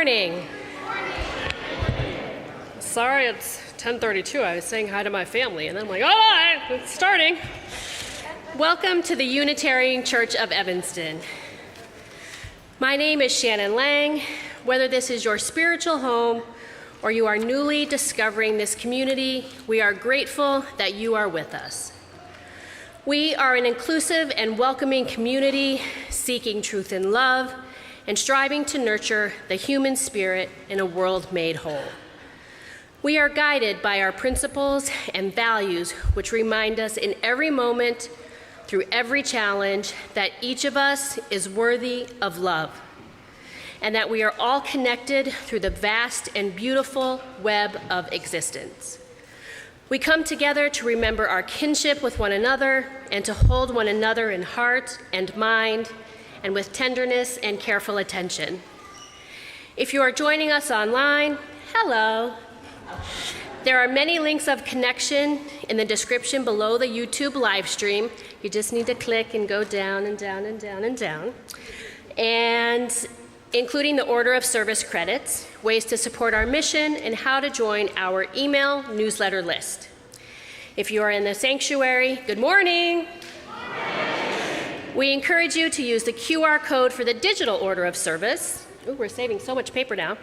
morning. Sorry, it's 10:32. I was saying hi to my family, and then I'm like, oh, it's starting. Welcome to the Unitarian Church of Evanston. My name is Shannon Lang. Whether this is your spiritual home or you are newly discovering this community, we are grateful that you are with us. We are an inclusive and welcoming community seeking truth and love and striving to nurture the human spirit in a world made whole. We are guided by our principles and values, which remind us in every moment, through every challenge, that each of us is worthy of love, and that we are all connected through the vast and beautiful web of existence. We come together to remember our kinship with one another and to hold one another in heart and mind and with tenderness and careful attention. If you are joining us online, hello. There are many links of connection in the description below the YouTube live stream. You just need to click and go down and down and down and down. And including the order of service credits, ways to support our mission, and how to join our email newsletter list. If you are in the sanctuary, good morning. We encourage you to use the QR code for the digital order of service. Ooh, we're saving so much paper now.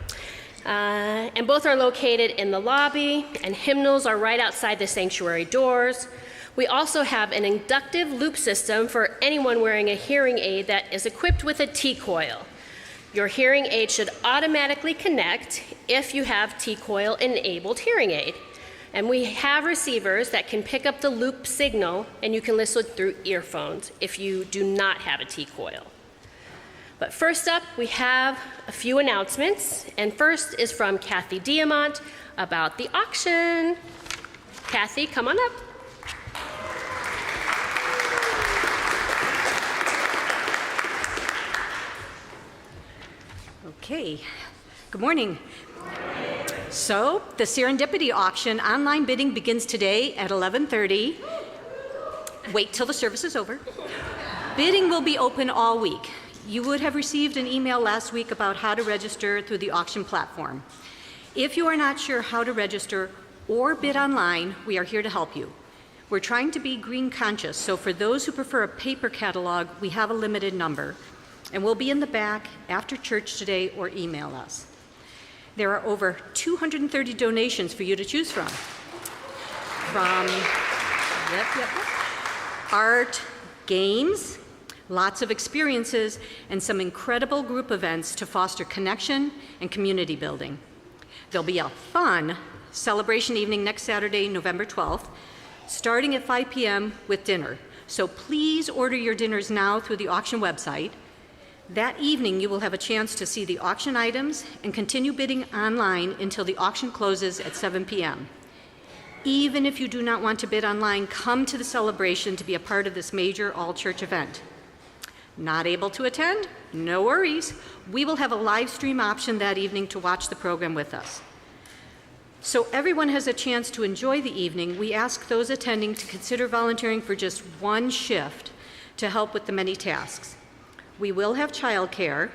And both are located in the lobby, and hymnals are right outside the sanctuary doors. We also have an inductive loop system for anyone wearing a hearing aid that is equipped with a T-coil. Your hearing aid should automatically connect if you have T-coil enabled hearing aid. And we have receivers that can pick up the loop signal, and you can listen through earphones if you do not have a T-coil. But first up, we have a few announcements, and first is from Kathy Diamant about the auction. Kathy, come on up. Okay, good morning. So, the Serendipity auction online bidding begins today at 11:30. Wait till the service is over. Bidding will be open all week. You would have received an email last week about how to register through the auction platform. If you are not sure how to register or bid online, we are here to help you. We're trying to be green conscious, so for those who prefer a paper catalog, we have a limited number, and we'll be in the back after church today or email us. There are over 230 donations for you to choose from. Art, games, lots of experiences, and some incredible group events to foster connection and community building. There'll be a fun celebration evening next Saturday, November 12th, starting at 5 p.m. with dinner. So please order your dinners now through the auction website. That evening, you will have a chance to see the auction items and continue bidding online until the auction closes at 7 p.m. Even if you do not want to bid online, come to the celebration to be a part of this major all-church event. Not able to attend? No worries. We will have a live stream option that evening to watch the program with us. So everyone has a chance to enjoy the evening. We ask those attending to consider volunteering for just one shift to help with the many tasks. We will have childcare,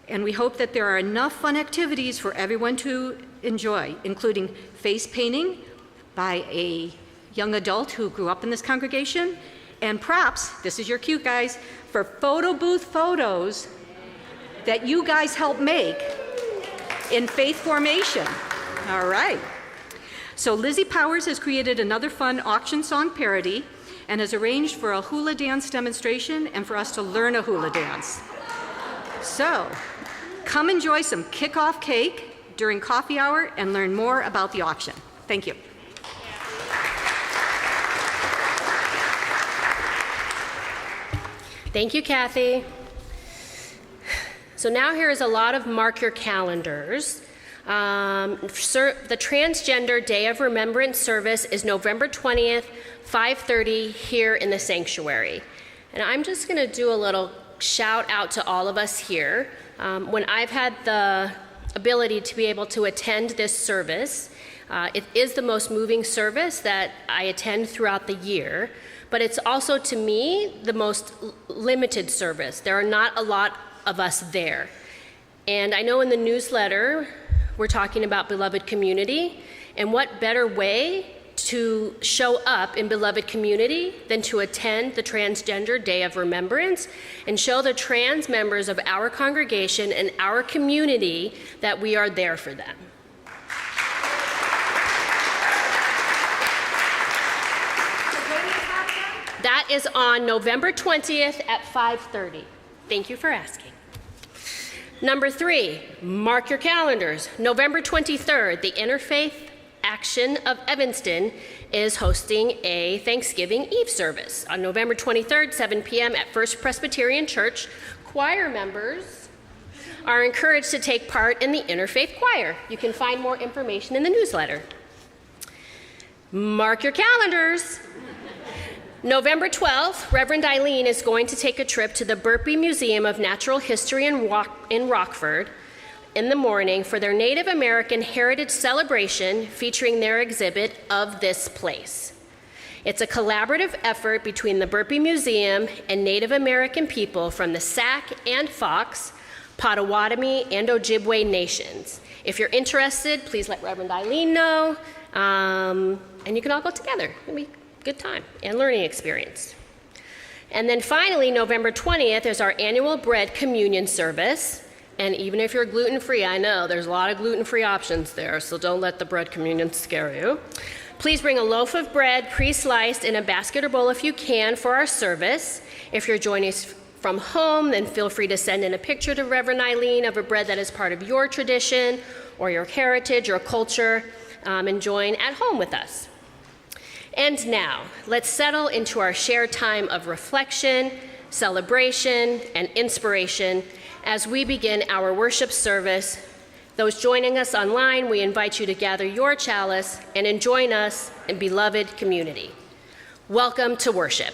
and we hope that there are enough fun activities for everyone to enjoy, including face painting by a young adult who grew up in this congregation, and props, this is your cue guys, for photo booth photos that you guys helped make in faith formation. All right. So Lizzie Powers has created another fun auction song parody and has arranged for a hula dance demonstration and for us to learn a hula dance. So come enjoy some kickoff cake during coffee hour and learn more about the auction. Thank you. Thank you, Kathy. So now here is a lot of mark your calendars. The Transgender Day of Remembrance service is November 20th, 5:30 here in the sanctuary. And I'm just going to do a little shout out to all of us here. When I've had the ability to be able to attend this service, it is the most moving service that I attend throughout the year. But it's also, to me, the most limited service. There are not a lot of us there. And I know in the newsletter, we're talking about beloved community, and what better way to show up in beloved community than to attend the Transgender Day of Remembrance and show the trans members of our congregation and our community that we are there for them. That is on November 20th at 5:30. Thank you for asking. Number 3, mark your calendars. November 23rd, the Interfaith Action of Evanston is hosting a Thanksgiving Eve service. On November 23rd, 7 p.m. at First Presbyterian Church, choir members are encouraged to take part in the Interfaith Choir. You can find more information in the newsletter. Mark your calendars. November 12th, Reverend Eileen is going to take a trip to the Burpee Museum of Natural History in Rockford in the morning for their Native American Heritage Celebration featuring their exhibit Of This Place. It's a collaborative effort between the Burpee Museum and Native American people from the Sac and Fox, Potawatomi, and Ojibwe nations. If you're interested, please let Reverend Eileen know, and you can all go together. It'll be a good time and learning experience. And then finally, November 20th is our annual bread communion service. And even if you're gluten-free, I know there's a lot of gluten-free options there, so don't let the bread communion scare you. Please bring a loaf of bread pre-sliced in a basket or bowl if you can for our service. If you're joining us from home, then feel free to send in a picture to Reverend Eileen of a bread that is part of your tradition or your heritage or culture, and join at home with us. And now, let's settle into our shared time of reflection, celebration, and inspiration as we begin our worship service. Those joining us online, we invite you to gather your chalice and join us in beloved community. Welcome to worship.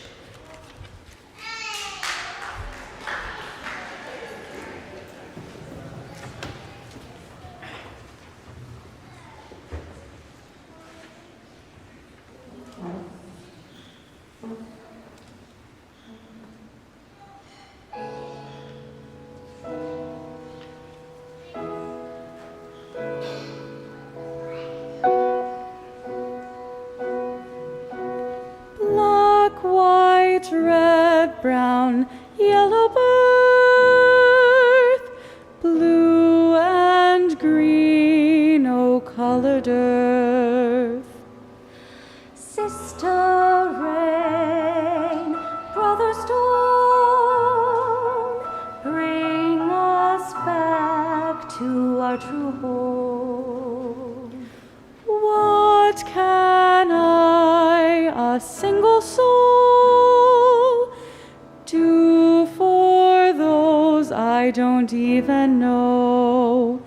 Red, brown, yellow birth, blue and green, oh colored earth. Sister rain, brother stone, bring us back to our true home. What can I, a single soul, do for those I don't even know?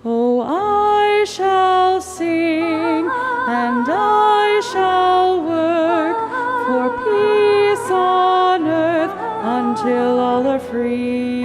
Oh, I shall sing and I shall work for peace on earth until all are free.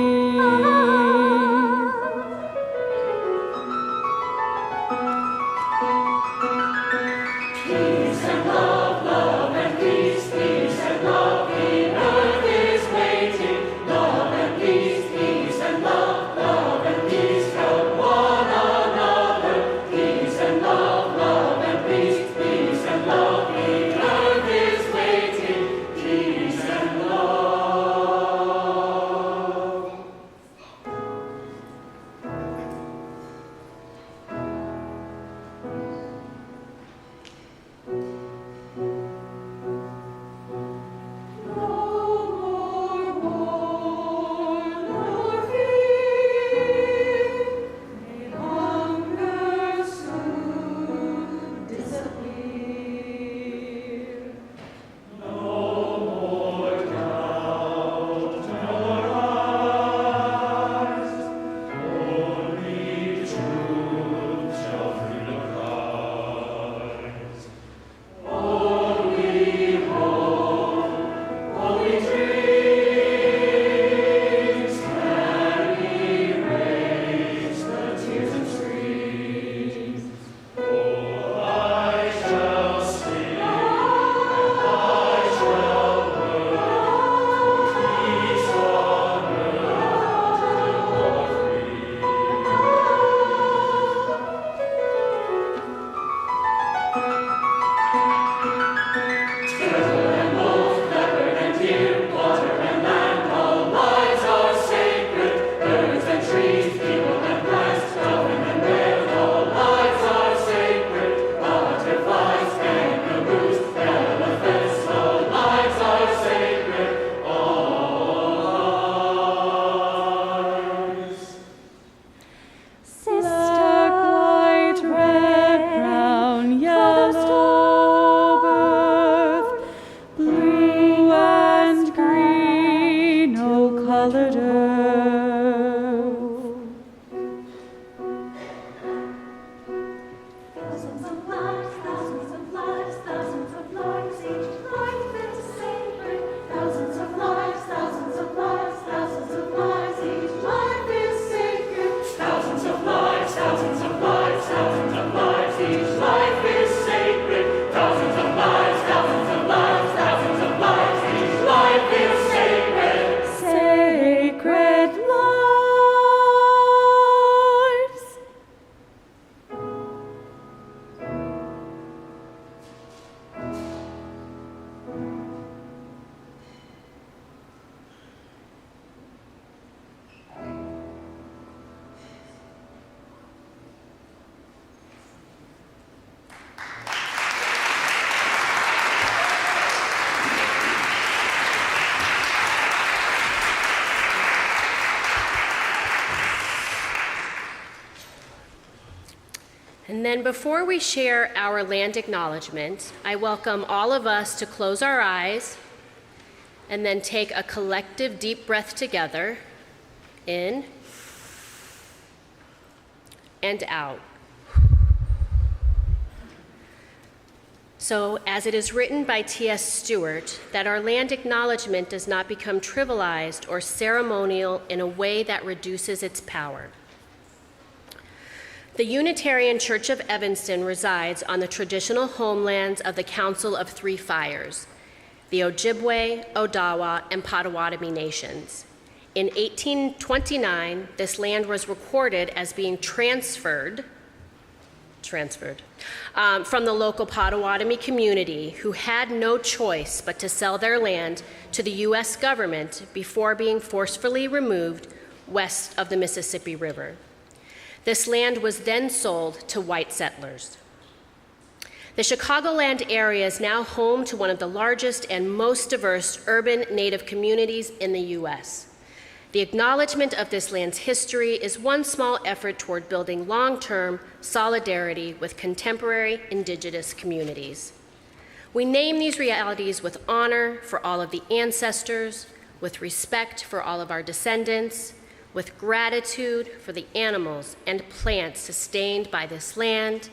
And then before we share our land acknowledgement, I welcome all of us to close our eyes and then take a collective deep breath together, in and out. So, as it is written by T.S. Stewart, that our land acknowledgement does not become trivialized or ceremonial in a way that reduces its power. The Unitarian Church of Evanston resides on the traditional homelands of the Council of Three Fires, the Ojibwe, Odawa, and Potawatomi nations. In 1829, this land was recorded as being transferred from the local Potawatomi community, who had no choice but to sell their land to the U.S. government before being forcefully removed west of the Mississippi River. This land was then sold to white settlers. The Chicagoland area is now home to one of the largest and most diverse urban Native communities in the U.S. The acknowledgement of this land's history is one small effort toward building long-term solidarity with contemporary Indigenous communities. We name these realities with honor for all of the ancestors, with respect for all of our descendants, with gratitude for the animals and plants sustained by this land,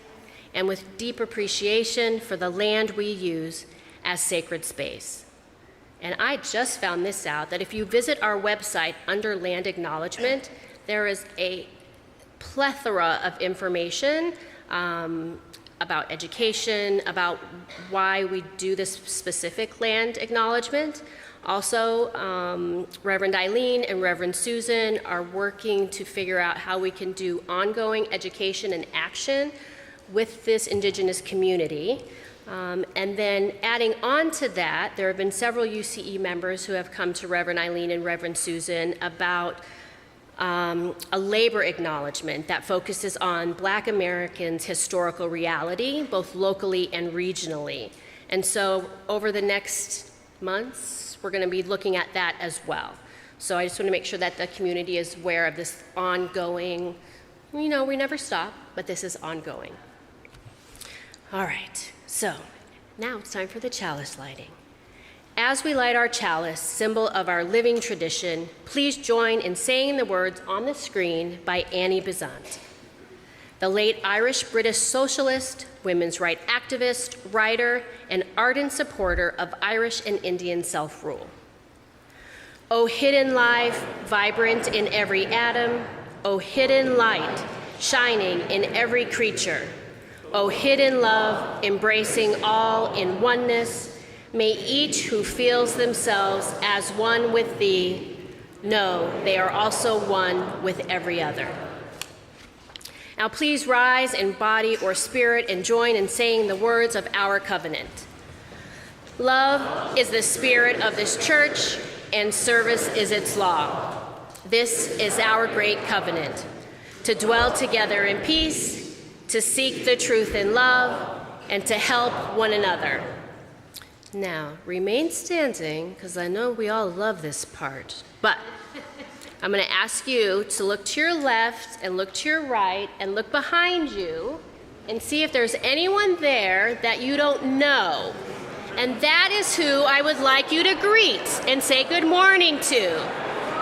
and with deep appreciation for the land we use as sacred space. And I just found this out, that if you visit our website under land acknowledgement, there is a plethora of information about education, about why we do this specific land acknowledgement. Also, Reverend Eileen and Reverend Susan are working to figure out how we can do ongoing education and action with this Indigenous community. And then adding on to that, there have been several UCE members who have come to Reverend Eileen and Reverend Susan about a labor acknowledgement that focuses on Black Americans' historical reality, both locally and regionally. And so over the next months, we're going to be looking at that as well. So I just want to make sure that the community is aware of this ongoing, we never stop, but this is ongoing. All right, so now it's time for the chalice lighting. As we light our chalice, symbol of our living tradition, please join in saying the words on the screen by Annie Besant, the late Irish-British socialist, women's rights activist, writer, and ardent supporter of Irish and Indian self-rule. O hidden life, vibrant in every atom, O hidden light, shining in every creature, O hidden love, embracing all in oneness, may each who feels themselves as one with thee know they are also one with every other. Now please rise in body or spirit and join in saying the words of our covenant. Love is the spirit of this church, and service is its law. This is our great covenant, to dwell together in peace, to seek the truth in love, and to help one another. Now, remain standing, because I know we all love this part, but I'm going to ask you to look to your left and look to your right and look behind you and see if there's anyone there that you don't know. And that is who I would like you to greet and say good morning to.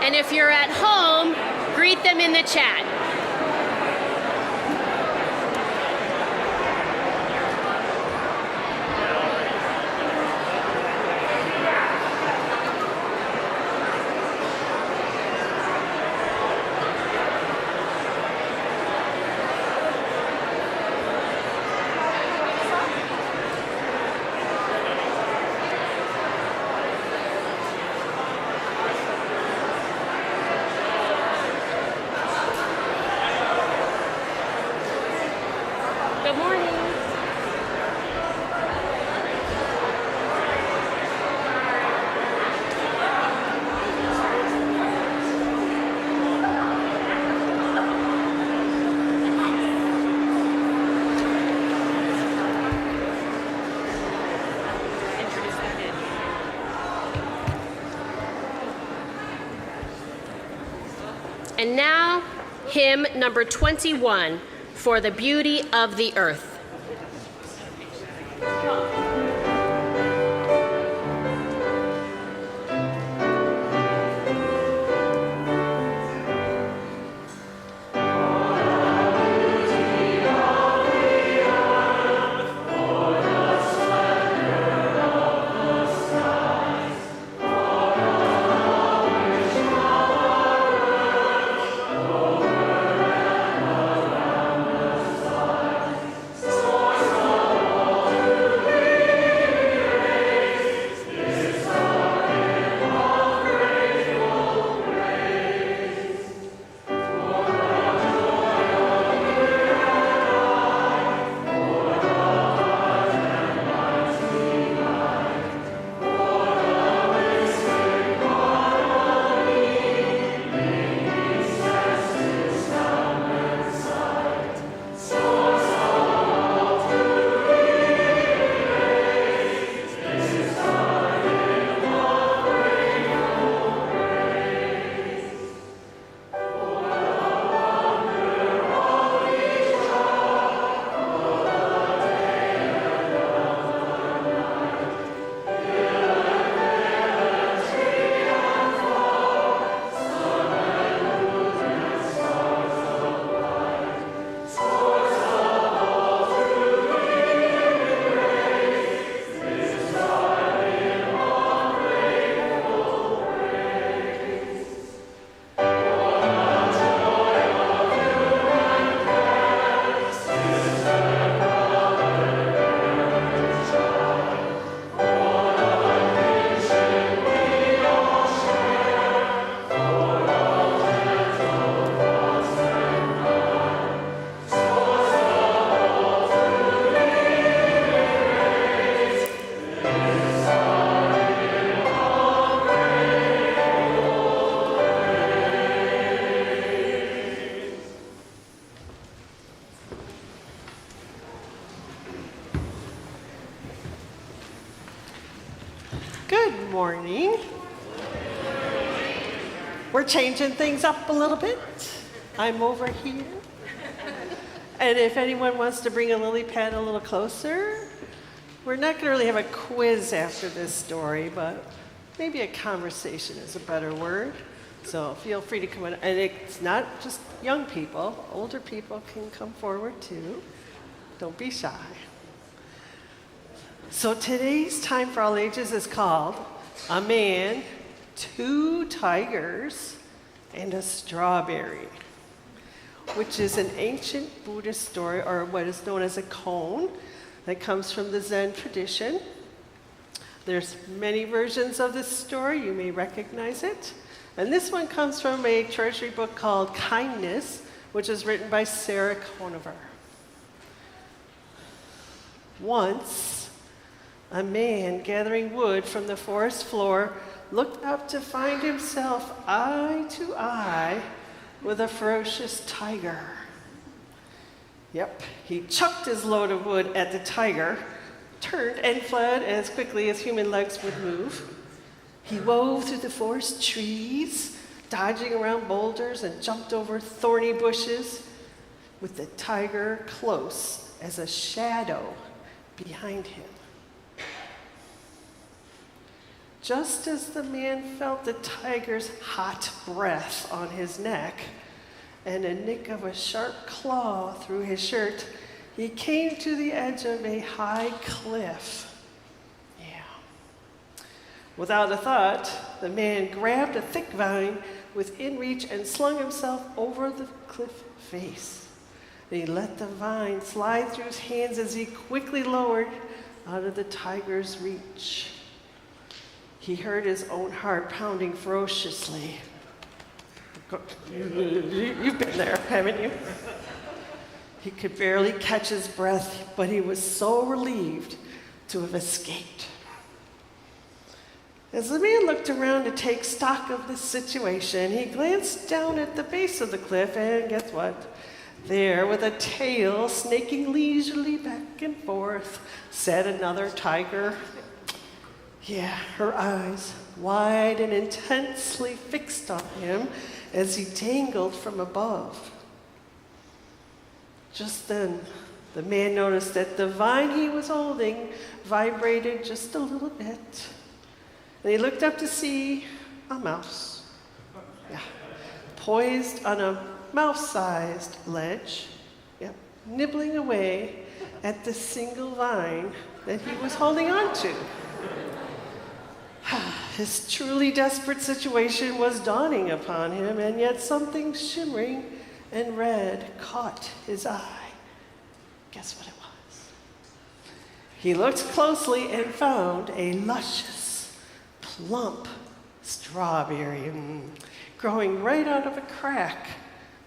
And if you're at home, greet them in the chat. Good morning. And now, hymn number 21, For the Beauty of the Earth. Good morning. We're changing things up a little bit. I'm over here. And if anyone wants to bring a lily pad a little closer, we're not going to really have a quiz after this story, but maybe a conversation is a better word. So feel free to come in. And it's not just young people. Older people can come forward too. Don't be shy. So today's Time for All Ages is called A Man, Two Tigers, and a Strawberry, which is an ancient Buddhist story, or what is known as a koan, that comes from the Zen tradition. There's many versions of this story. You may recognize it. And this one comes from a treasury book called Kindness, which is written by Sarah Conover. Once, a man gathering wood from the forest floor looked up to find himself eye to eye with a ferocious tiger. Yep, he chucked his load of wood at the tiger, turned and fled as quickly as human legs would move. He wove through the forest trees, dodging around boulders and jumped over thorny bushes, with the tiger close as a shadow behind him. Just as the man felt the tiger's hot breath on his neck and a nick of a sharp claw through his shirt, he came to the edge of a high cliff. Without a thought, the man grabbed a thick vine within reach and slung himself over the cliff face. He let the vine slide through his hands as he quickly lowered out of the tiger's reach. He heard his own heart pounding ferociously. You've been there, haven't you? He could barely catch his breath, but he was so relieved to have escaped. As the man looked around to take stock of the situation, he glanced down at the base of the cliff, and guess what? There, with a tail snaking leisurely back and forth, sat another tiger. Yeah, her eyes wide and intensely fixed on him as he dangled from above. Just then, the man noticed that the vine he was holding vibrated just a little bit. And he looked up to see a mouse, poised on a mouse-sized ledge, nibbling away at the single vine that he was holding on to. His truly desperate situation was dawning upon him, and yet something shimmering and red caught his eye. Guess what it was? He looked closely and found a luscious, plump strawberry growing right out of a crack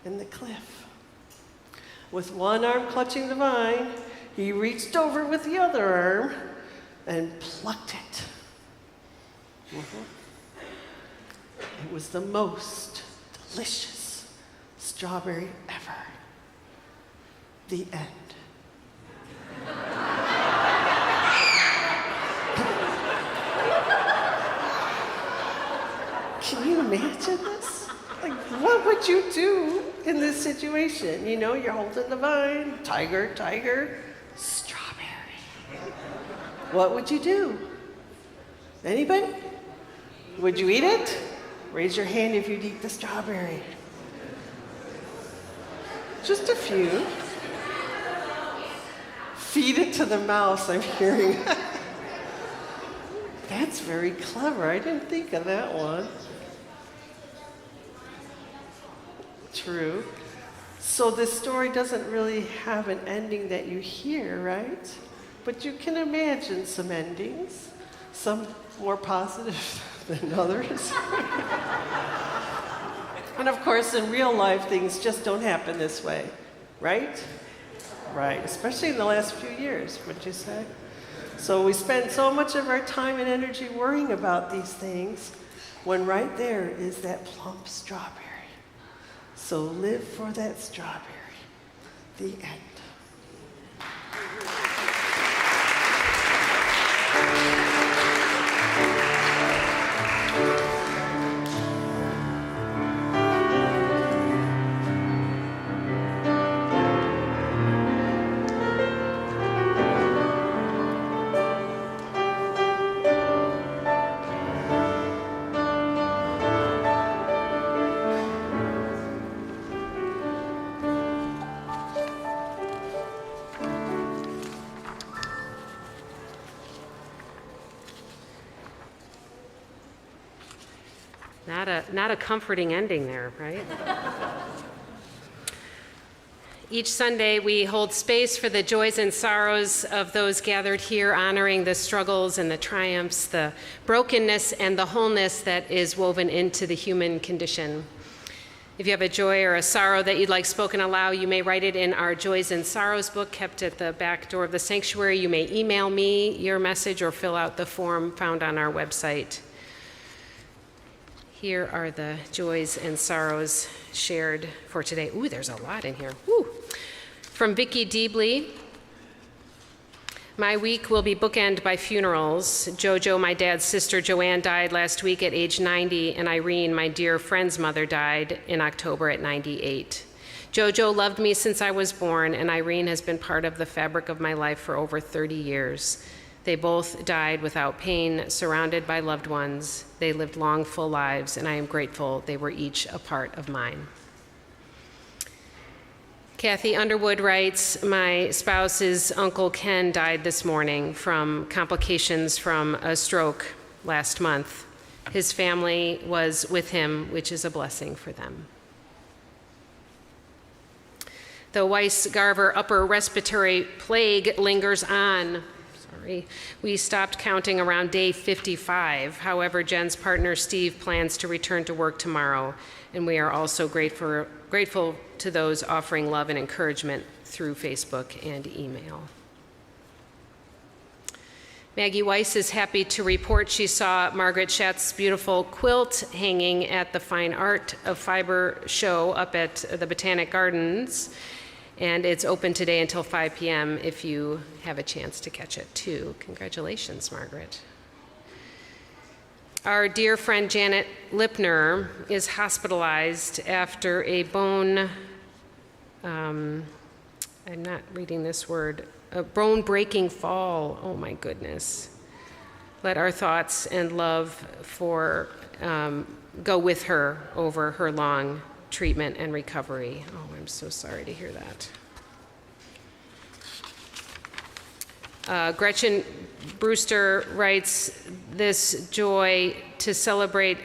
in the cliff. With one arm clutching the vine, he reached over with the other arm and plucked it. It was the most delicious strawberry ever. The end. Can you imagine this? Like, what would you do in this situation? You know, you're holding the vine, tiger, strawberry. What would you do? Anybody? Would you eat it? Raise your hand if you'd eat the strawberry. Just a few. Feed it to the mouse, I'm hearing. That's very clever. I didn't think of that one. True. So this story doesn't really have an ending that you hear, right? But you can imagine some endings, some more positive than others. And of course, in real life, things just don't happen this way, right? Right, especially in the last few years, would you say? So we spend so much of our time and energy worrying about these things when right there is that plump strawberry. So live for that strawberry. The end. Not a comforting ending there, right? Each Sunday, we hold space for the joys and sorrows of those gathered here, honoring the struggles and the triumphs, the brokenness and the wholeness that is woven into the human condition. If you have a joy or a sorrow that you'd like spoken aloud, you may write it in our Joys and Sorrows book kept at the back door of the sanctuary. You may email me your message or fill out the form found on our website. Here are the joys and sorrows shared for today. Ooh, there's a lot in here. Woo. From Vickie Deebly. My week will be bookended by funerals. Jojo, my dad's sister Joanne, died last week at age 90, and Irene, my dear friend's mother, died in October at 98. Jojo loved me since I was born, and Irene has been part of the fabric of my life for over 30 years. They both died without pain, surrounded by loved ones. They lived long, full lives, and I am grateful they were each a part of mine. Kathy Underwood writes, my spouse's Uncle Ken died this morning from complications from a stroke last month. His family was with him, which is a blessing for them. The Wisegarver upper respiratory plague lingers on. We stopped counting around day 55. However, Jenn's partner, Steve, plans to return to work tomorrow, and we are also grateful to those offering love and encouragement through Facebook and email. Maggie Weiss is happy to report she saw Margaret Schatz's beautiful quilt hanging at the Fine Art of Fiber show up at the Botanic Gardens. And it's open today until 5 p.m. if you have a chance to catch it too. Congratulations, Margaret. Our dear friend Janet Lipner is hospitalized after a bone, I'm not reading this word, a bone-breaking fall. Oh my goodness. Let our thoughts and love for go with her over her long treatment and recovery. Oh, I'm so sorry to hear that. Gretchen Brewster writes this joy to celebrate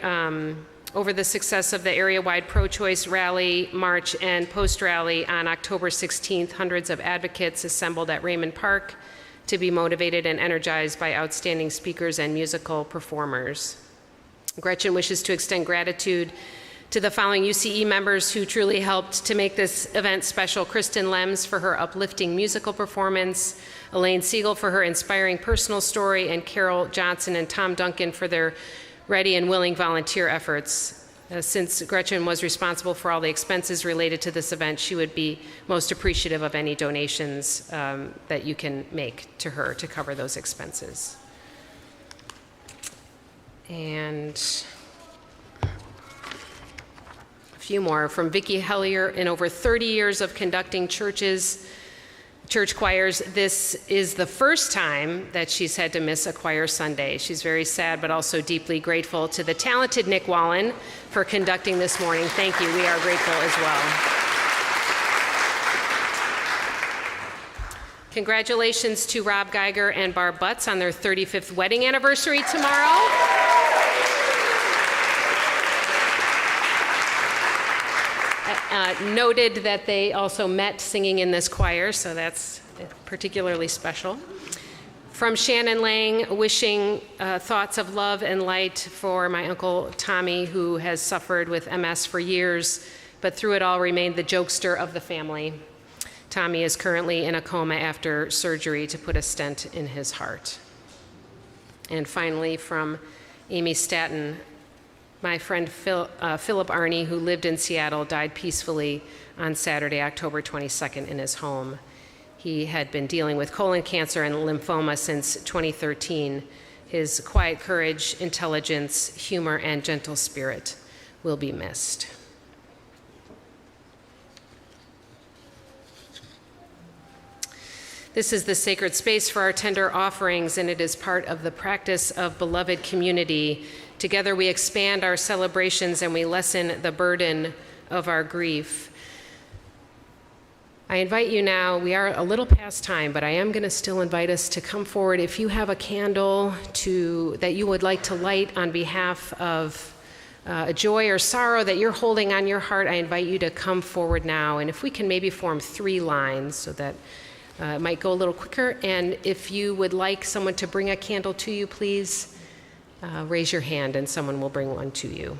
over the success of the area-wide pro-choice rally, march, and post-rally on October 16th. Hundreds of advocates assembled at Raymond Park to be motivated and energized by outstanding speakers and musical performers. Gretchen wishes to extend gratitude to the following UCE members who truly helped to make this event special: Kristen Lems for her uplifting musical performance, Elaine Siegel for her inspiring personal story, and Carol Johnson and Tom Duncan for their ready and willing volunteer efforts. Since Gretchen was responsible for all the expenses related to this event, she would be most appreciative of any donations that you can make to her to cover those expenses. And few more from Vickie Hellyer. In over 30 years of conducting church choirs, this is the first time that she's had to miss a choir Sunday. She's very sad, but also deeply grateful to the talented Nick Wallen for conducting this morning. Thank you. We are grateful as well. Congratulations to Rob Geiger and Barb Butts on their 35th wedding anniversary tomorrow. Noted that they also met singing in this choir, so that's particularly special. From Shannon Lang, wishing thoughts of love and light for my Uncle Tommy, who has suffered with MS for years, but through it all remained the jokester of the family. Tommy is currently in a coma after surgery to put a stent in his heart. And finally, from Amy Staton, my friend Philip Arney, who lived in Seattle, died peacefully on Saturday, October 22nd, in his home. He had been dealing with colon cancer and lymphoma since 2013. His quiet courage, intelligence, humor, and gentle spirit will be missed. This is the sacred space for our tender offerings, and it is part of the practice of beloved community. Together we expand our celebrations and we lessen the burden of our grief. I invite you now, we are a little past time, but I am going to still invite us to come forward. If you have a candle that you would like to light on behalf of a joy or sorrow that you're holding on your heart, I invite you to come forward now. And if we can maybe form 3 lines so that it might go a little quicker. And if you would like someone to bring a candle to you, please raise your hand and someone will bring one to you.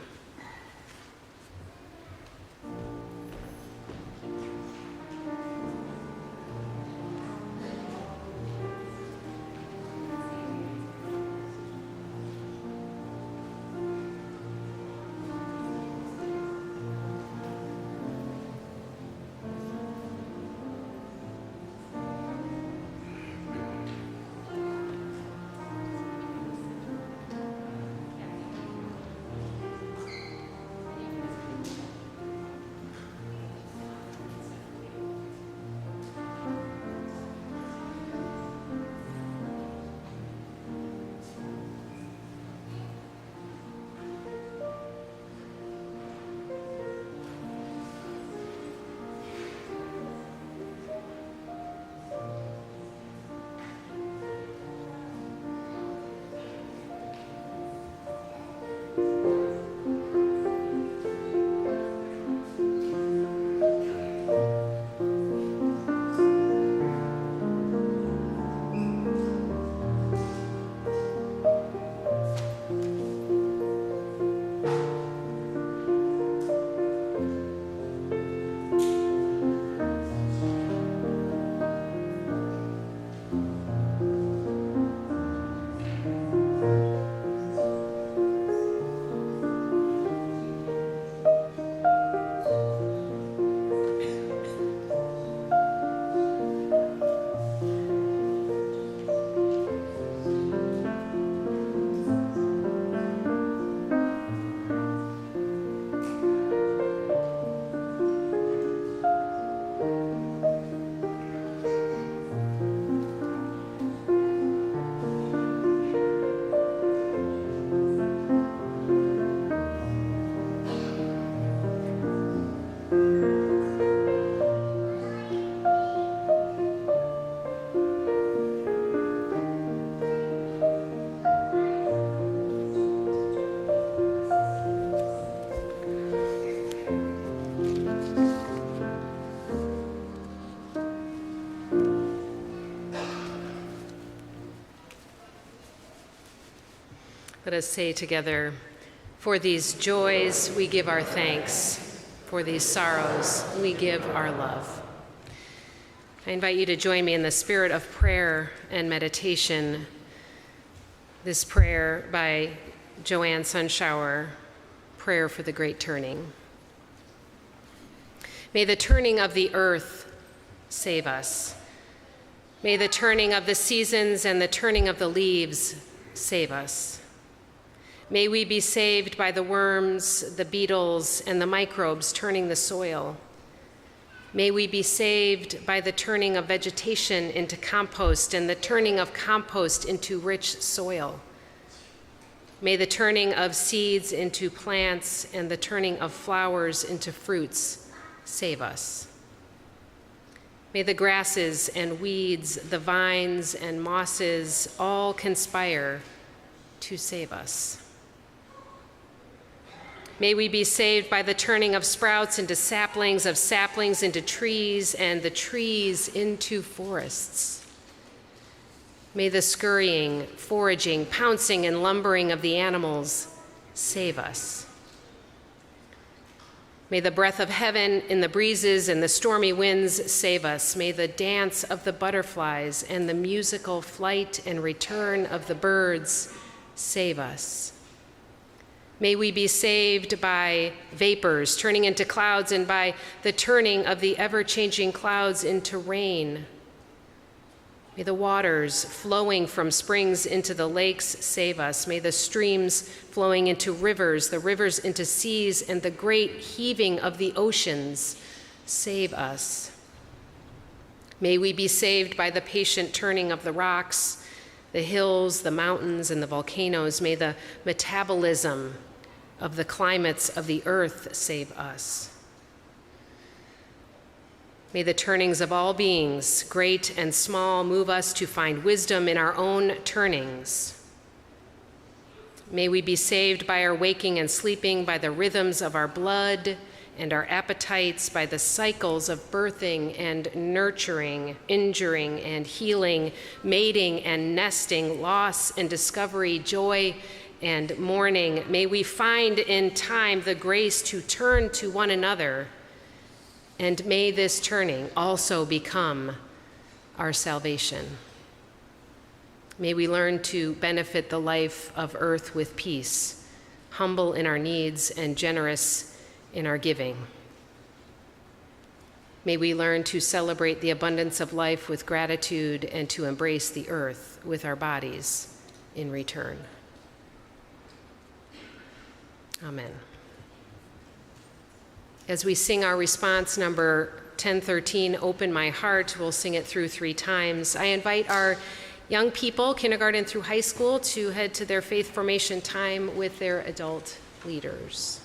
Let us say together, for these joys we give our thanks, for these sorrows we give our love. I invite you to join me in the spirit of prayer and meditation. This prayer by Joanne Sunshower, Prayer for the Great Turning. May the turning of the earth save us. May the turning of the seasons and the turning of the leaves save us. May we be saved by the worms, the beetles, and the microbes turning the soil. May we be saved by the turning of vegetation into compost and the turning of compost into rich soil. May the turning of seeds into plants and the turning of flowers into fruits save us. May the grasses and weeds, the vines and mosses all conspire to save us. May we be saved by the turning of sprouts into saplings, of saplings into trees, and the trees into forests. May the scurrying, foraging, pouncing, and lumbering of the animals save us. May the breath of heaven in the breezes and the stormy winds save us. May the dance of the butterflies and the musical flight and return of the birds save us. May we be saved by vapors turning into clouds and by the turning of the ever-changing clouds into rain. May the waters flowing from springs into the lakes save us. May the streams flowing into rivers, the rivers into seas, and the great heaving of the oceans save us. May we be saved by the patient turning of the rocks, the hills, the mountains, and the volcanoes. May the metabolism of the climates of the earth save us. May the turnings of all beings, great and small, move us to find wisdom in our own turnings. May we be saved by our waking and sleeping, by the rhythms of our blood and our appetites, by the cycles of birthing and nurturing, injuring and healing, mating and nesting, loss and discovery, joy and mourning. May we find in time the grace to turn to one another, and may this turning also become our salvation. May we learn to benefit the life of earth with peace, humble in our needs and generous in our giving. May we learn to celebrate the abundance of life with gratitude and to embrace the earth with our bodies in return. Amen. As we sing our response number 1013, Open My Heart, we'll sing it through 3 times. I invite our young people, kindergarten through high school, to head to their faith formation time with their adult leaders.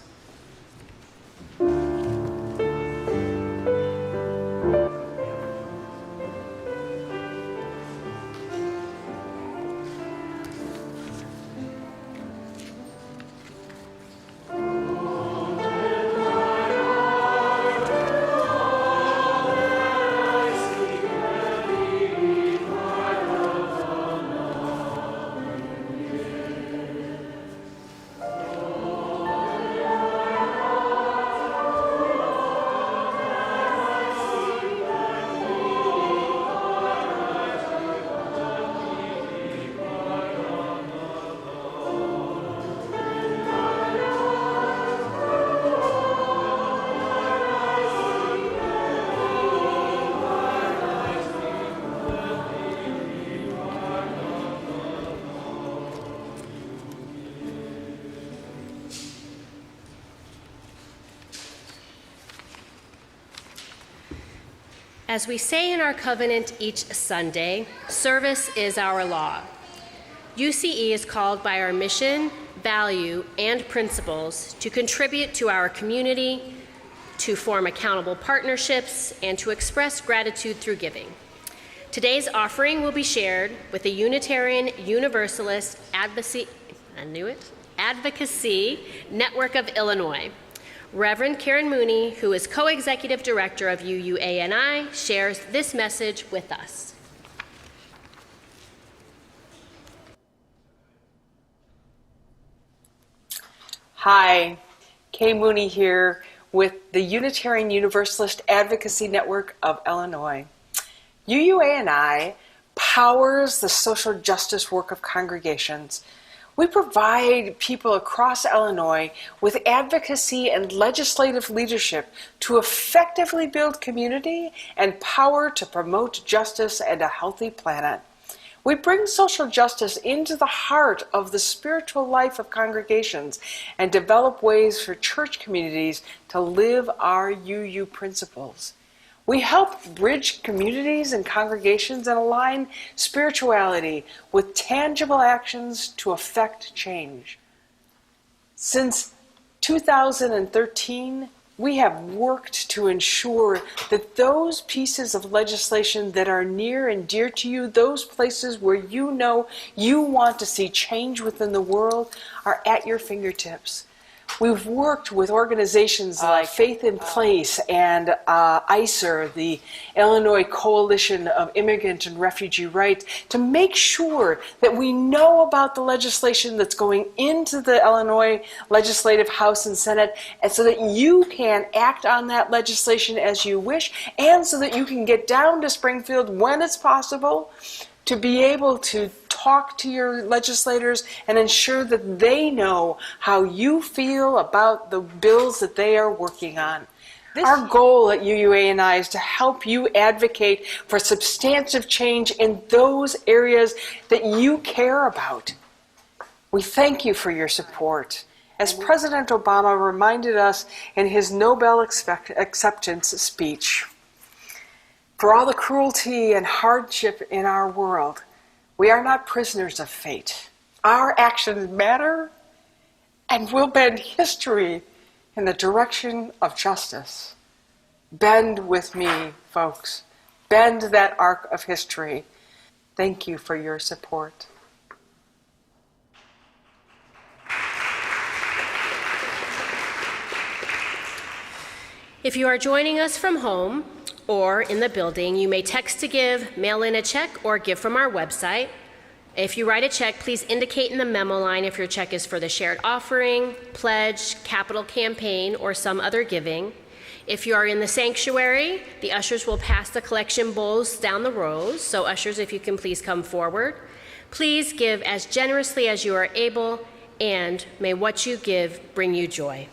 As we say in our covenant each Sunday, service is our law. UCE is called by our mission, value, and principles to contribute to our community, to form accountable partnerships, and to express gratitude through giving. Today's offering will be shared with the Unitarian Universalist Advocacy Network of Illinois. Reverend Karen Mooney, who is co-executive director of UUANI, shares this message with us. Hi, Kay Mooney here with the Unitarian Universalist Advocacy Network of Illinois. UUANI powers the social justice work of congregations. We provide people across Illinois with advocacy and legislative leadership to effectively build community and power to promote justice and a healthy planet. We bring social justice into the heart of the spiritual life of congregations and develop ways for church communities to live our UU principles. We help bridge communities and congregations and align spirituality with tangible actions to affect change. Since 2013, we have worked to ensure that those pieces of legislation that are near and dear to you, those places where you know you want to see change within the world, are at your fingertips. We've worked with organizations like Faith in Place and ICER, the Illinois Coalition of Immigrant and Refugee Rights, to make sure that we know about the legislation that's going into the Illinois Legislative House and Senate, and so that you can act on that legislation as you wish, and so that you can get down to Springfield when it's possible to be able to talk to your legislators and ensure that they know how you feel about the bills that they are working on. Our goal at UUANI is to help you advocate for substantive change in those areas that you care about. We thank you for your support. As President Obama reminded us in his Nobel acceptance speech, for all the cruelty and hardship in our world, we are not prisoners of fate. Our actions matter and will bend history in the direction of justice. Bend with me, folks. Bend that arc of history. Thank you for your support. If you are joining us from home or in the building, you may text to give, mail in a check, or give from our website. If you write a check, please indicate in the memo line if your check is for the shared offering, pledge, capital campaign, or some other giving. If you are in the sanctuary, the ushers will pass the collection bowls down the rows, so ushers, if you can please come forward. Please give as generously as you are able, and may what you give bring you joy.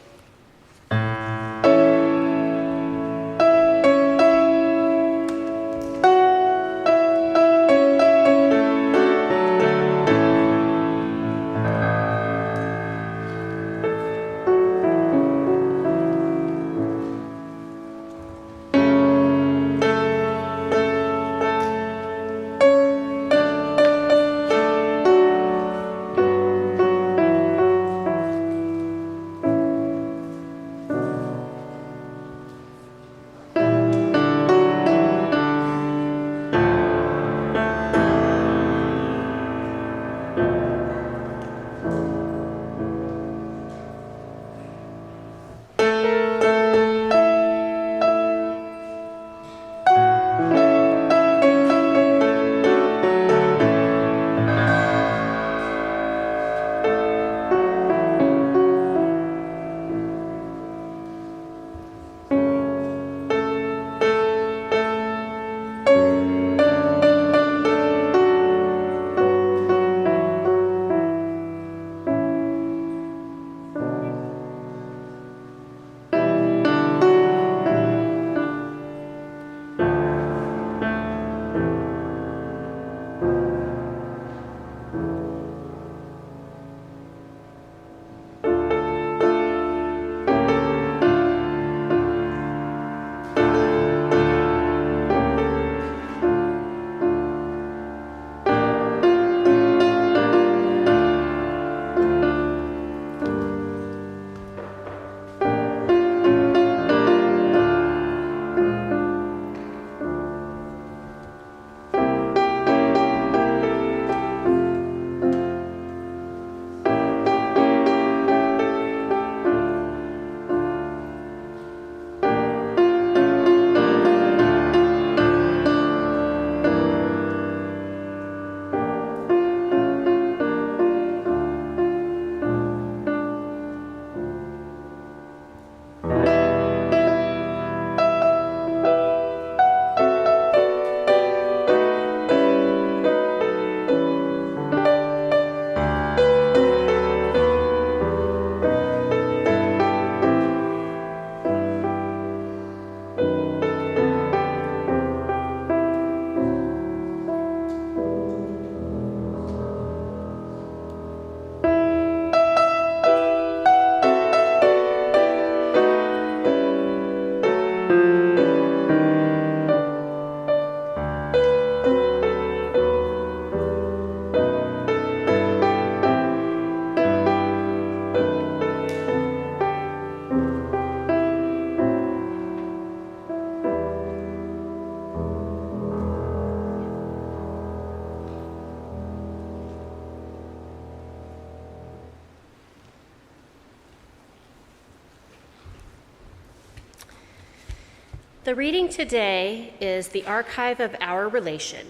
The reading today is The Archive of Our Relation.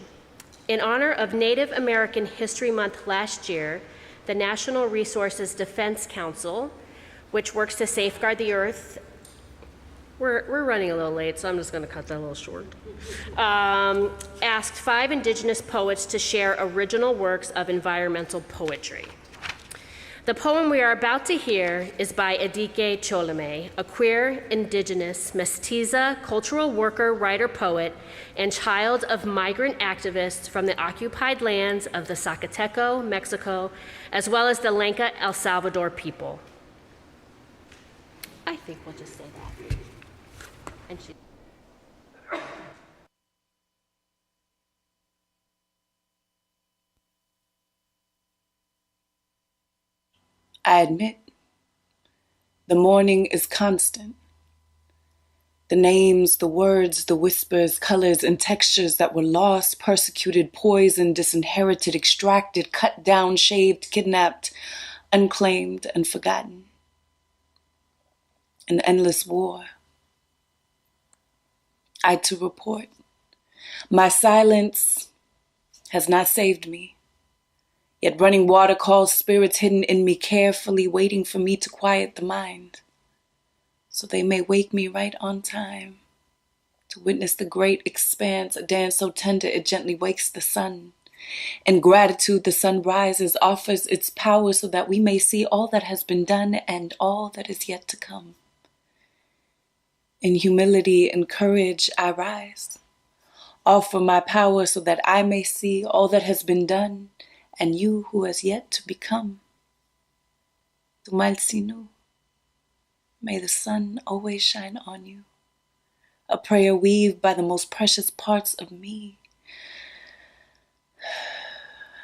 In honor of Native American History Month last year, the National Resources Defense Council, which works to safeguard the earth, we're running a little late, so I'm just going to cut that a little short, asked 5 Indigenous poets to share original works of environmental poetry. The poem we are about to hear is by Edike Cholome, a queer, indigenous, mestiza, cultural worker, writer, poet, and child of migrant activists from the occupied lands of the Zacateco, Mexico, as well as the Lenca, El Salvador people. I think we'll just say that. And she. I admit, the mourning is constant. The names, the words, the whispers, colors, and textures that were lost, persecuted, poisoned, disinherited, extracted, cut down, shaved, kidnapped, unclaimed, and forgotten. An endless war. I too report. My silence has not saved me. Yet running water calls spirits hidden in me, carefully waiting for me to quiet the mind, so they may wake me right on time, to witness the great expanse, a dance so tender it gently wakes the sun. In gratitude the sun rises, offers its power so that we may see all that has been done and all that is yet to come. In humility and courage I rise, offer my power so that I may see all that has been done and you who has yet to become. Tumalsinu, may the sun always shine on you. A prayer weaved by the most precious parts of me.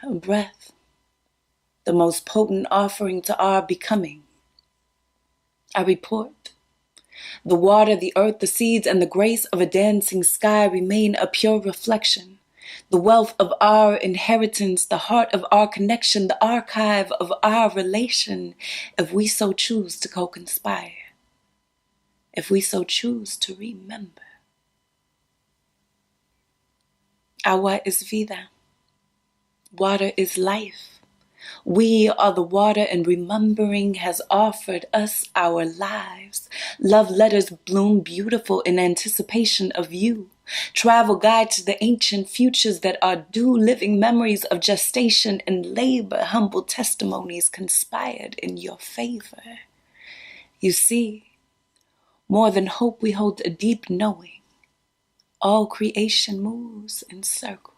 A breath, the most potent offering to our becoming. I report. The water, the earth, the seeds, and the grace of a dancing sky remain a pure reflection. The wealth of our inheritance, the heart of our connection, the archive of our relation, if we so choose to co-conspire, if we so choose to remember. Agua es vida. Water is life. We are the water, and remembering has offered us our lives. Love letters bloom beautiful in anticipation of you. Travel guide to the ancient futures that are due, living memories of gestation and labor, humble testimonies conspired in your favor. You see, more than hope, we hold a deep knowing. All creation moves in circle.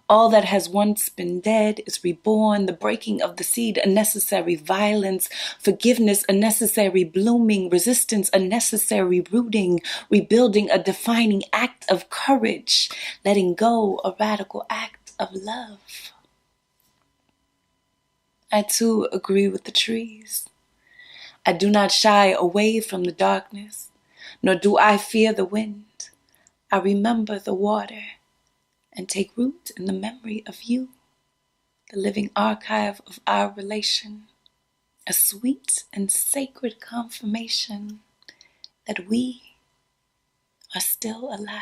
All that has once been dead is reborn, the breaking of the seed, a necessary violence, forgiveness, a necessary blooming, resistance, a necessary rooting, rebuilding, a defining act of courage, letting go, a radical act of love. I too agree with the trees. I do not shy away from the darkness, nor do I fear the wind. I remember the water and take root in the memory of you, the living archive of our relation, a sweet and sacred confirmation that we are still alive.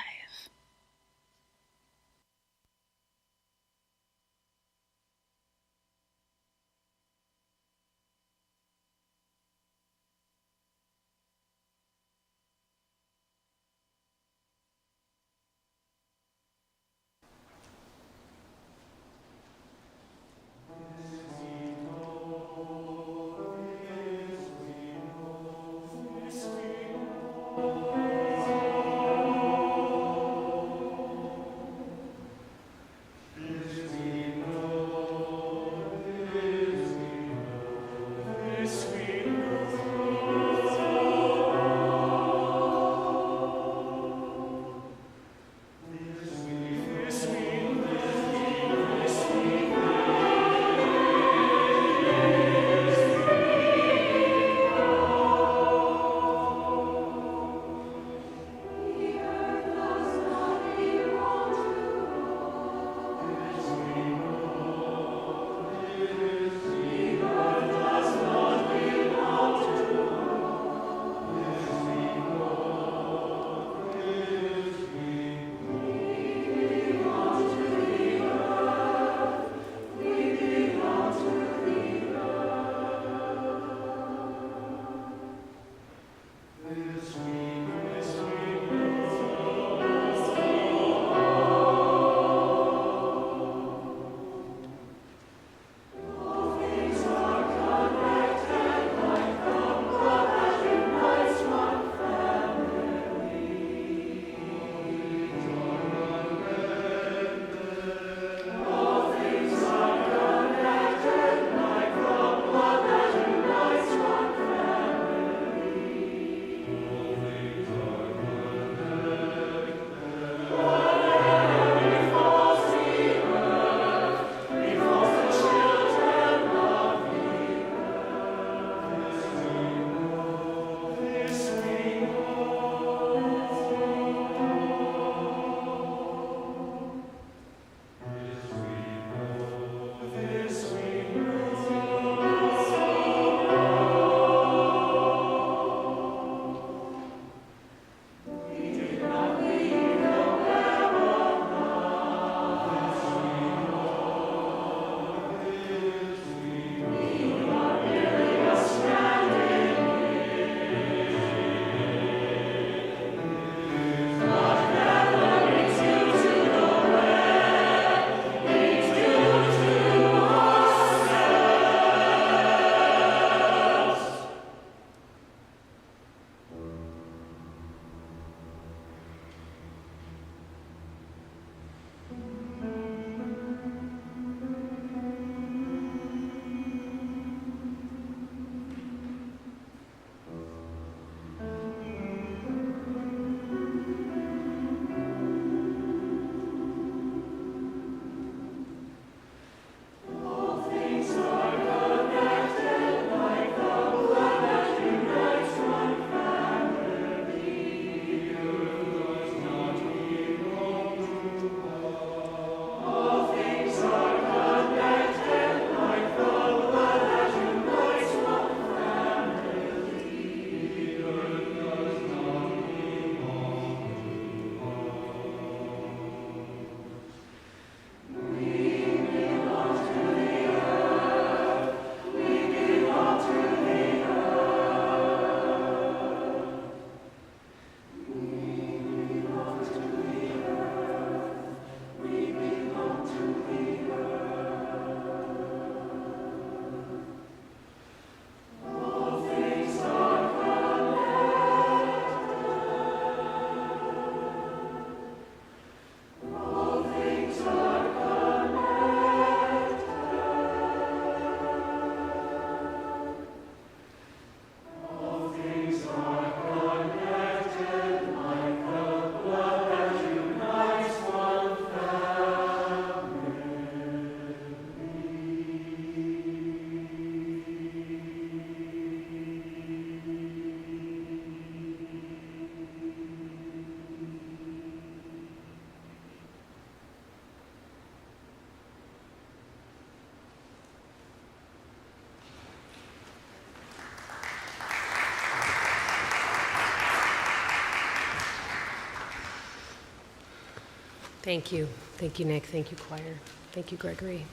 Thank you. Thank you, Nick. Thank you, choir. Thank you, Gregory.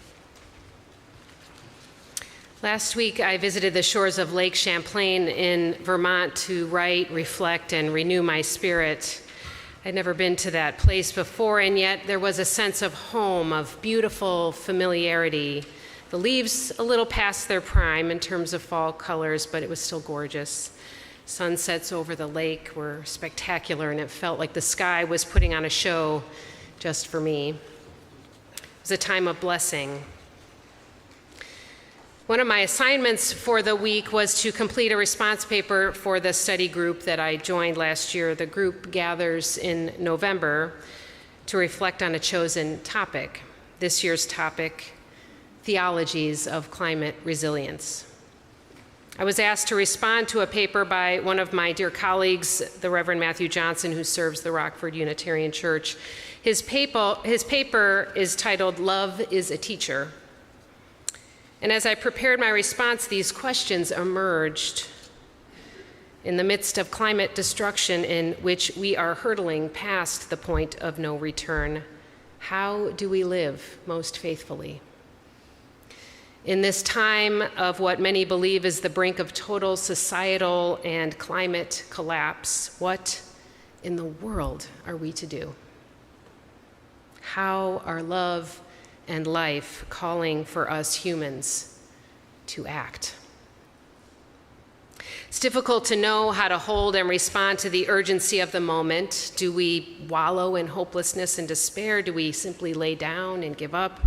Last week, I visited the shores of Lake Champlain in Vermont to write, reflect, and renew my spirit. I'd never been to that place before, and yet there was a sense of home, of beautiful familiarity. The leaves a little past their prime in terms of fall colors, but it was still gorgeous. Sunsets over the lake were spectacular, and it felt like the sky was putting on a show just for me. It was a time of blessing. One of my assignments for the week was to complete a response paper for the study group that I joined last year. The group gathers in November to reflect on a chosen topic. This year's topic, theologies of climate resilience. I was asked to respond to a paper by one of my dear colleagues, the Reverend Matthew Johnson, who serves the Rockford Unitarian Church. His paper is titled, "Love is a Teacher." And as I prepared my response, these questions emerged. In the midst of climate destruction in which we are hurtling past the point of no return, how do we live most faithfully? In this time of what many believe is the brink of total societal and climate collapse, what in the world are we to do? How are love and life calling for us humans to act? It's difficult to know how to hold and respond to the urgency of the moment. Do we wallow in hopelessness and despair? Do we simply lay down and give up?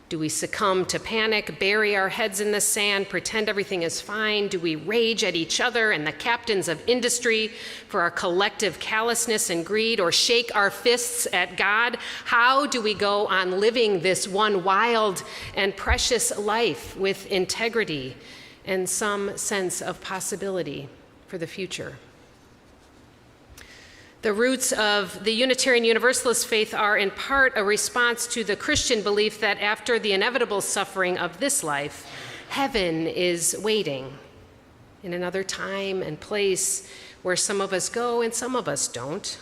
Do we succumb to panic, bury our heads in the sand, pretend everything is fine? Do we rage at each other and the captains of industry for our collective callousness and greed, or shake our fists at God? How do we go on living this one wild and precious life with integrity and some sense of possibility for the future? The roots of the Unitarian Universalist faith are in part a response to the Christian belief that after the inevitable suffering of this life, heaven is waiting in another time and place where some of us go and some of us don't.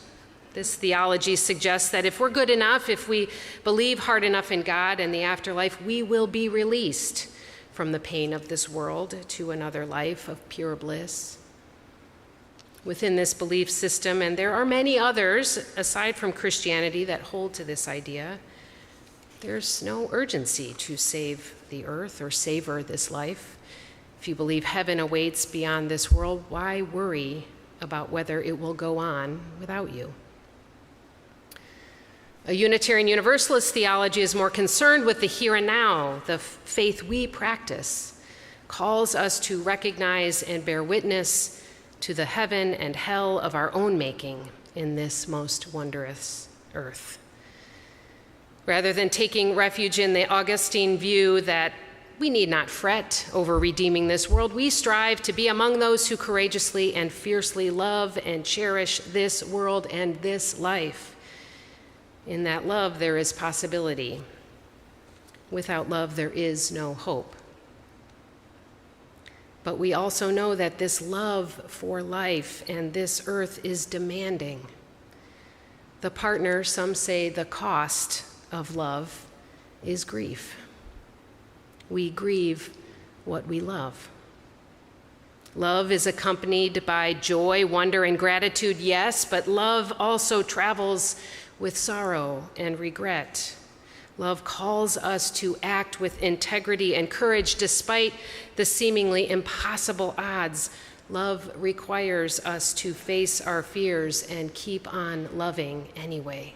This theology suggests that if we're good enough, if we believe hard enough in God and the afterlife, we will be released from the pain of this world to another life of pure bliss. Within this belief system, and there are many others aside from Christianity that hold to this idea, there's no urgency to save the earth or savor this life. If you believe heaven awaits beyond this world, why worry about whether it will go on without you? A Unitarian Universalist theology is more concerned with the here and now. The faith we practice calls us to recognize and bear witness to the heaven and hell of our own making in this most wondrous earth. Rather than taking refuge in the Augustine view that we need not fret over redeeming this world, we strive to be among those who courageously and fiercely love and cherish this world and this life. In that love, there is possibility. Without love, there is no hope. But we also know that this love for life and this earth is demanding. The partner, some say the cost of love, is grief. We grieve what we love. Love is accompanied by joy, wonder, and gratitude, yes, but love also travels with sorrow and regret. Love calls us to act with integrity and courage despite the seemingly impossible odds. Love requires us to face our fears and keep on loving anyway.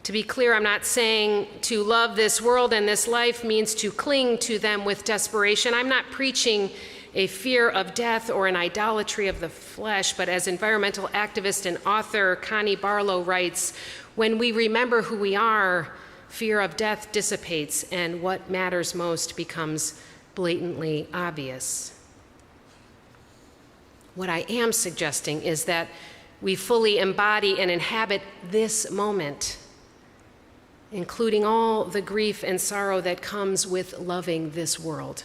To be clear, I'm not saying to love this world and this life means to cling to them with desperation. I'm not preaching a fear of death or an idolatry of the flesh, but as environmental activist and author Connie Barlow writes, when we remember who we are, fear of death dissipates and what matters most becomes blatantly obvious. What I am suggesting is that we fully embody and inhabit this moment, including all the grief and sorrow that comes with loving this world.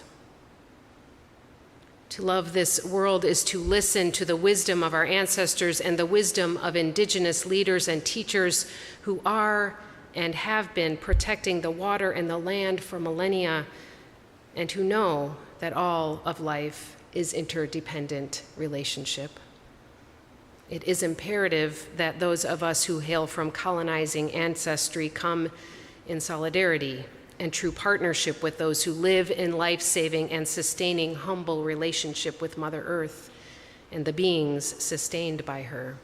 To love this world is to listen to the wisdom of our ancestors and the wisdom of indigenous leaders and teachers who are and have been protecting the water and the land for millennia, and who know that all of life is interdependent relationship. It is imperative that those of us who hail from colonizing ancestry come in solidarity and true partnership with those who live in life-saving and sustaining humble relationship with Mother Earth and the beings sustained by her.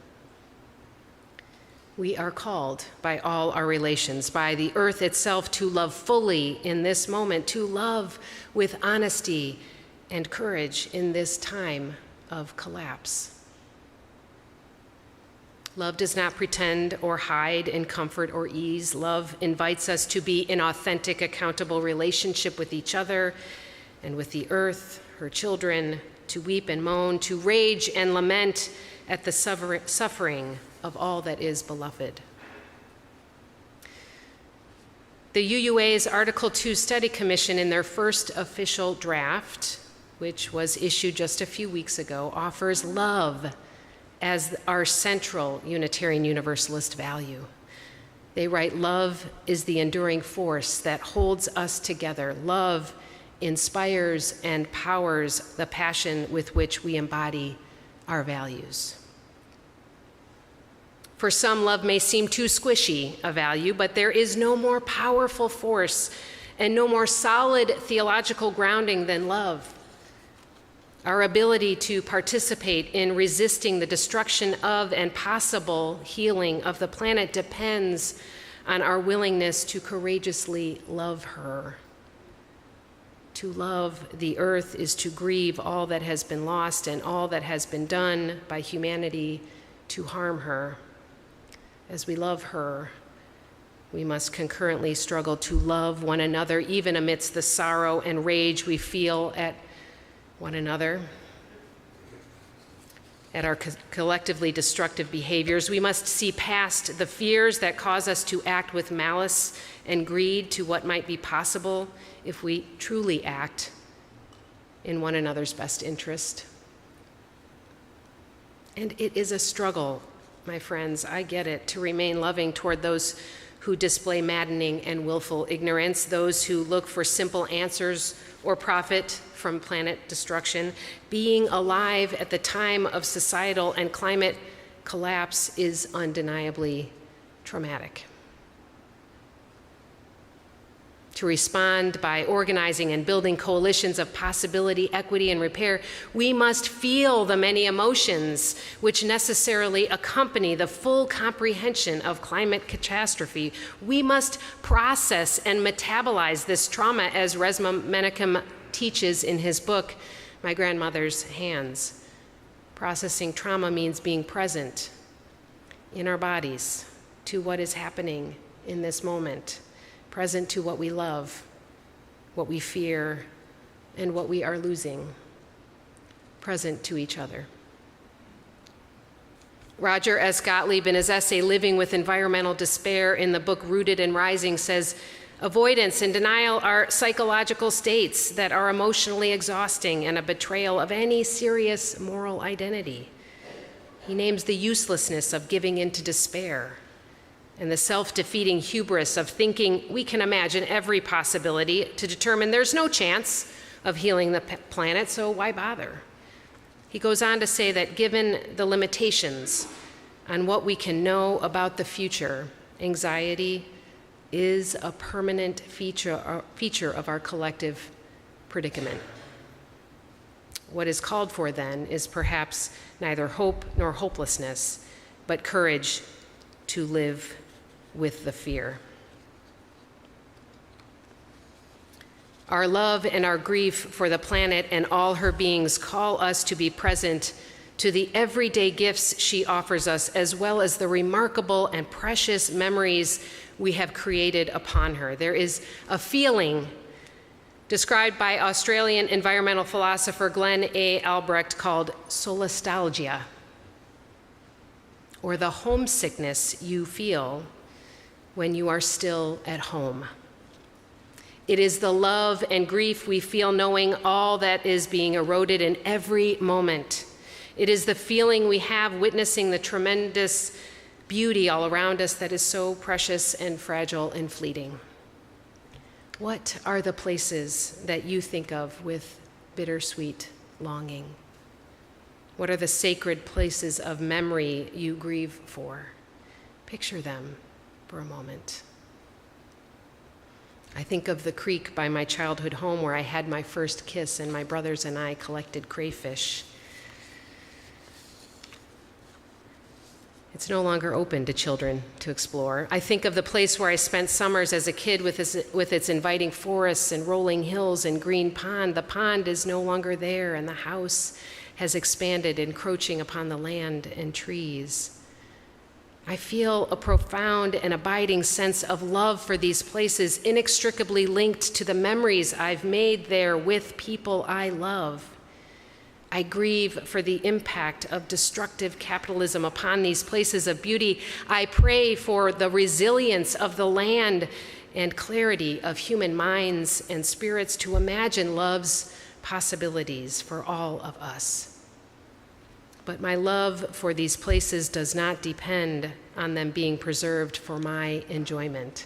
We are called by all our relations, by the earth itself, to love fully in this moment, to love with honesty and courage in this time of collapse. Love does not pretend or hide in comfort or ease. Love invites us to be in authentic, accountable relationship with each other and with the earth, her children, to weep and moan, to rage and lament at the suffering of all that is beloved. The UUA's Article 2 Study Commission, in their first official draft, which was issued just a few weeks ago, offers love as our central Unitarian Universalist value. They write, "Love is the enduring force that holds us together. Love inspires and powers the passion with which we embody our values." For some, love may seem too squishy a value, but there is no more powerful force and no more solid theological grounding than love. Our ability to participate in resisting the destruction of and possible healing of the planet depends on our willingness to courageously love her. To love the earth is to grieve all that has been lost and all that has been done by humanity to harm her. As we love her, we must concurrently struggle to love one another, even amidst the sorrow and rage we feel at one another, at our collectively destructive behaviors. We must see past the fears that cause us to act with malice and greed to what might be possible if we truly act in one another's best interest. And it is a struggle, my friends, I get it, to remain loving toward those who display maddening and willful ignorance, those who look for simple answers or profit from planet destruction. Being alive at the time of societal and climate collapse is undeniably traumatic. To respond by organizing and building coalitions of possibility, equity, and repair, we must feel the many emotions which necessarily accompany the full comprehension of climate catastrophe. We must process and metabolize this trauma, as Resmaa Menakem teaches in his book, My Grandmother's Hands. Processing trauma means being present in our bodies to what is happening in this moment, present to what we love, what we fear, and what we are losing, present to each other. Roger S. Gottlieb, in his essay, Living with Environmental Despair, in the book Rooted and Rising, says, avoidance and denial are psychological states that are emotionally exhausting and a betrayal of any serious moral identity. He names the uselessness of giving in to despair and the self-defeating hubris of thinking we can imagine every possibility to determine there's no chance of healing the planet, so why bother? He goes on to say that given the limitations on what we can know about the future, anxiety is a permanent feature of our collective predicament. What is called for then is perhaps neither hope nor hopelessness, but courage to live with the fear. Our love and our grief for the planet and all her beings call us to be present to the everyday gifts she offers us, as well as the remarkable and precious memories we have created upon her. There is a feeling described by Australian environmental philosopher Glenn A. Albrecht called solastalgia, or the homesickness you feel when you are still at home. It is the love and grief we feel knowing all that is being eroded in every moment. It is the feeling we have witnessing the tremendous beauty all around us that is so precious and fragile and fleeting. What are the places that you think of with bittersweet longing? What are the sacred places of memory you grieve for? Picture them for a moment. I think of the creek by my childhood home where I had my first kiss and my brothers and I collected crayfish. It's no longer open to children to explore. I think of the place where I spent summers as a kid with its inviting forests and rolling hills and green pond. The pond is no longer there, and the house has expanded, encroaching upon the land and trees. I feel a profound and abiding sense of love for these places, inextricably linked to the memories I've made there with people I love. I grieve for the impact of destructive capitalism upon these places of beauty. I pray for the resilience of the land and clarity of human minds and spirits to imagine love's possibilities for all of us. But my love for these places does not depend on them being preserved for my enjoyment.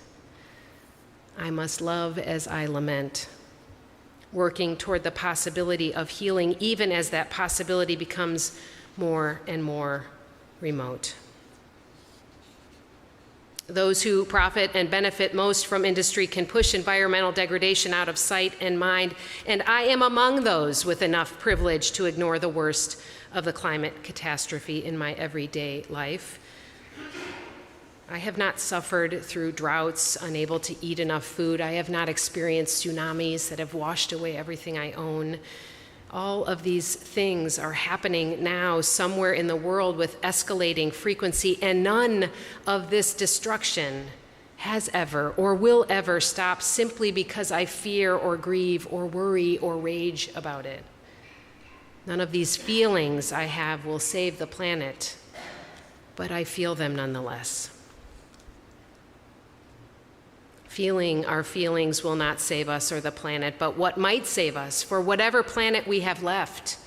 I must love as I lament, working toward the possibility of healing, even as that possibility becomes more and more remote. Those who profit and benefit most from industry can push environmental degradation out of sight and mind, and I am among those with enough privilege to ignore the worst of the climate catastrophe in my everyday life. I have not suffered through droughts, unable to eat enough food. I have not experienced tsunamis that have washed away everything I own. All of these things are happening now somewhere in the world with escalating frequency, and none of this destruction has ever or will ever stop simply because I fear or grieve or worry or rage about it. None of these feelings I have will save the planet, but I feel them nonetheless. Feeling our feelings will not save us or the planet, but what might save us for whatever planet we have left,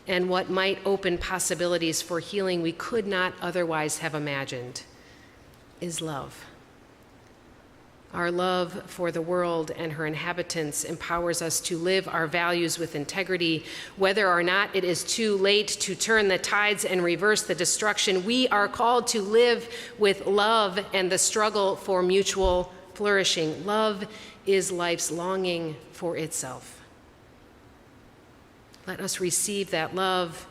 and what might open possibilities for healing we could not otherwise have imagined, is love. Our love for the world and her inhabitants empowers us to live our values with integrity. Whether or not it is too late to turn the tides and reverse the destruction, we are called to live with love and the struggle for mutual flourishing. Love is life's longing for itself. Let us receive that love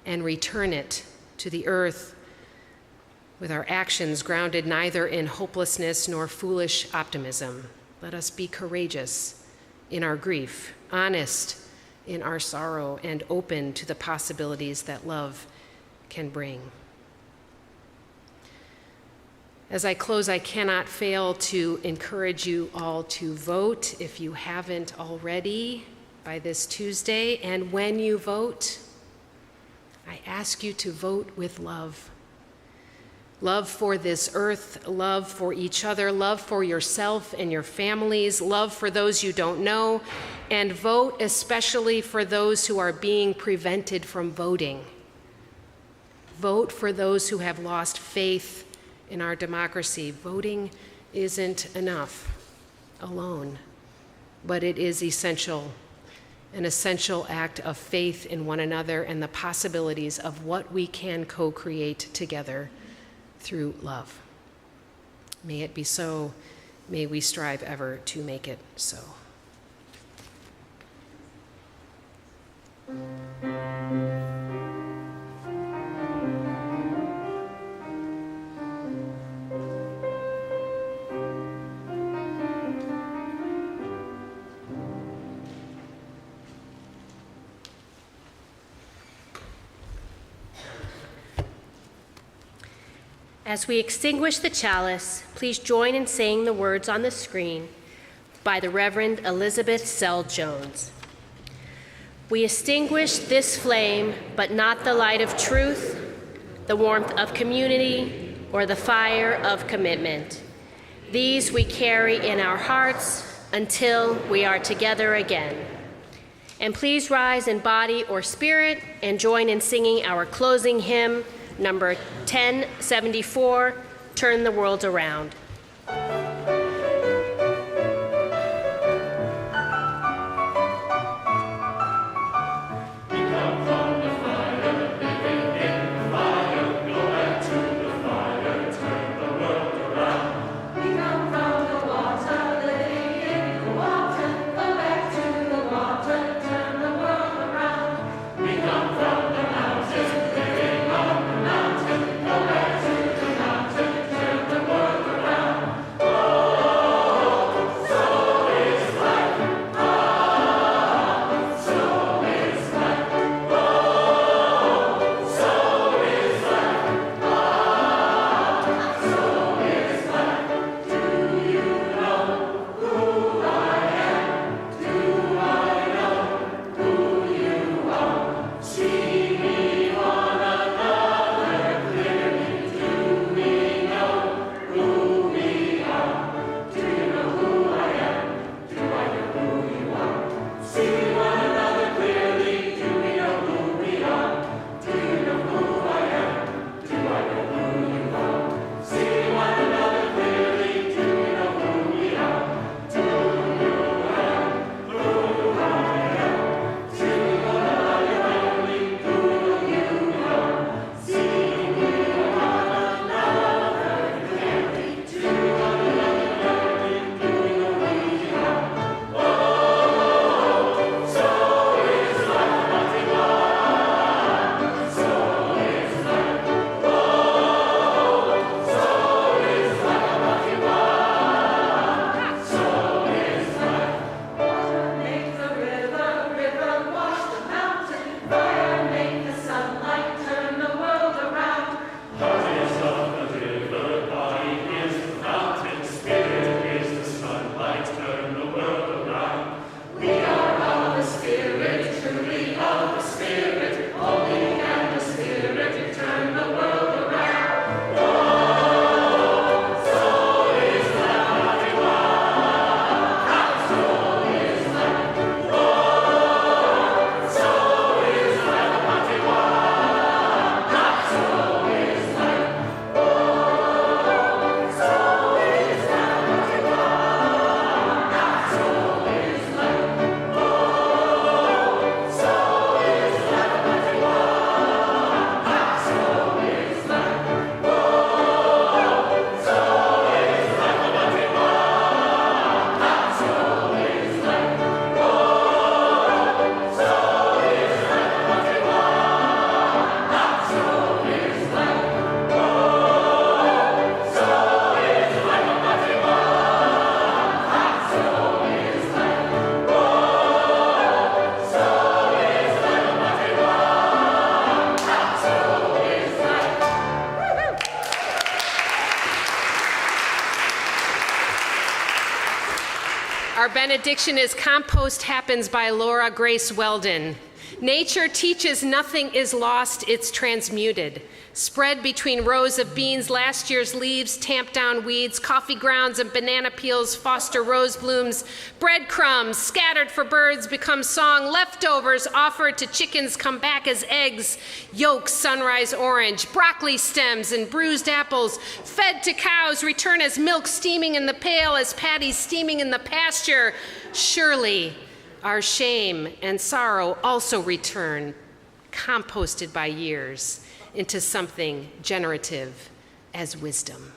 and return it to the earth with our actions grounded neither in hopelessness nor foolish optimism. Let us be courageous in our grief, honest in our sorrow, and open to the possibilities that love can bring. As I close, I cannot fail to encourage you all to vote if you haven't already by this Tuesday. And when you vote, I ask you to vote with love. Love for this earth, love for each other, love for yourself and your families, love for those you don't know, and vote especially for those who are being prevented from voting. Vote for those who have lost faith in our democracy. Voting isn't enough alone, but it is essential, an essential act of faith in one another and the possibilities of what we can co-create together through love. May it be so. May we strive ever to make it so. As we extinguish the chalice, please join in saying the words on the screen by the Reverend Elizabeth Sell Jones. We extinguish this flame, but not the light of truth, the warmth of community, or the fire of commitment. These we carry in our hearts, until we are together again. And please rise in body or spirit and join in singing our closing hymn, number 1074, Turn the World Around. Our benediction is Compost Happens by Laura Grace Weldon. Nature teaches nothing is lost, it's transmuted. Spread between rows of beans, last year's leaves, tamp down weeds, coffee grounds and banana peels foster rose blooms. Breadcrumbs scattered for birds become song. Leftovers offered to chickens come back as eggs. Yolks sunrise orange, broccoli stems and bruised apples. Fed to cows return as milk steaming in the pail, as patties steaming in the pasture. Surely our shame and sorrow also return, composted by years into something generative as wisdom.